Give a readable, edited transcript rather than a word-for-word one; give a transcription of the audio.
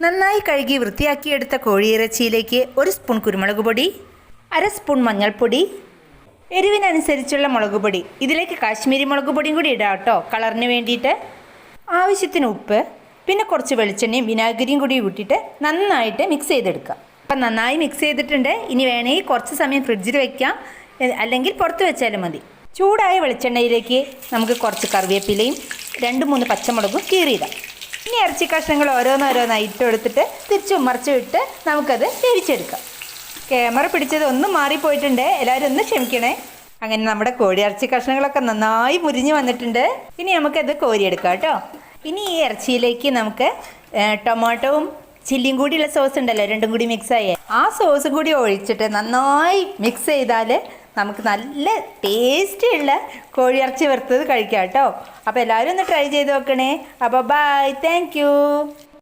നന്നായി കഴുകി വൃത്തിയാക്കിയെടുത്ത കോഴിയിറച്ചിയിലേക്ക് 1 സ്പൂൺ കുരുമുളക് പൊടി, 1/2 സ്പൂൺ മഞ്ഞൾപ്പൊടി, എരിവിനനുസരിച്ചുള്ള മുളക് പൊടി. ഇതിലേക്ക് കാശ്മീരി മുളക് പൊടിയും കൂടി ഇടാം കേട്ടോ, കളറിന് വേണ്ടിയിട്ട്. ആവശ്യത്തിന് ഉപ്പ്, പിന്നെ കുറച്ച് വെളിച്ചെണ്ണയും വിനാഗിരിയും കൂടി ഇട്ടിട്ട് നന്നായിട്ട് മിക്സ് ചെയ്തെടുക്കുക. അപ്പം നന്നായി മിക്സ് ചെയ്തിട്ടുണ്ട്. ഇനി വേണമെങ്കിൽ കുറച്ച് സമയം ഫ്രിഡ്ജിൽ വയ്ക്കാം, അല്ലെങ്കിൽ പുറത്ത് വെച്ചാലും മതി. ചൂടായ വെളിച്ചെണ്ണയിലേക്ക് നമുക്ക് കുറച്ച് കറിവേപ്പിലയും 2-3 പച്ചമുളകും കീറിയിടാം. ഇനി ഇറച്ചി കഷ്ണങ്ങൾ ഓരോന്നോരോന്നായി ഇട്ടെടുത്തിട്ട് തിരിച്ചും മറിച്ചും ഇട്ട് നമുക്കത് വേവിച്ചെടുക്കാം. ക്യാമറ പിടിച്ചത് ഒന്നും മാറിപ്പോയിട്ടുണ്ട്, എല്ലാവരും ഒന്ന് ക്ഷമിക്കണേ. അങ്ങനെ നമ്മുടെ കോഴി ഇറച്ചി കഷ്ണങ്ങളൊക്കെ നന്നായി മുരിഞ്ഞ് വന്നിട്ടുണ്ട്. ഇനി നമുക്കത് കോരിയെടുക്കാം കേട്ടോ. ഇനി ഈ ഇറച്ചിയിലേക്ക് നമുക്ക് ടൊമാറ്റോവും ചില്ലിയും കൂടിയുള്ള സോസ് ഉണ്ടല്ലോ, രണ്ടും കൂടി മിക്സായി ആ സോസും കൂടി ഒഴിച്ചിട്ട് നന്നായി മിക്സ് ചെയ്താൽ നമുക്ക് നല്ല ടേസ്റ്റിയുള്ള കോഴിയിറച്ചി വറുത്തത് കഴിക്കാം കേട്ടോ. അപ്പോൾ എല്ലാവരും ഒന്ന് ട്രൈ ചെയ്ത് നോക്കണേ. അപ്പോൾ ബൈ, താങ്ക് യു.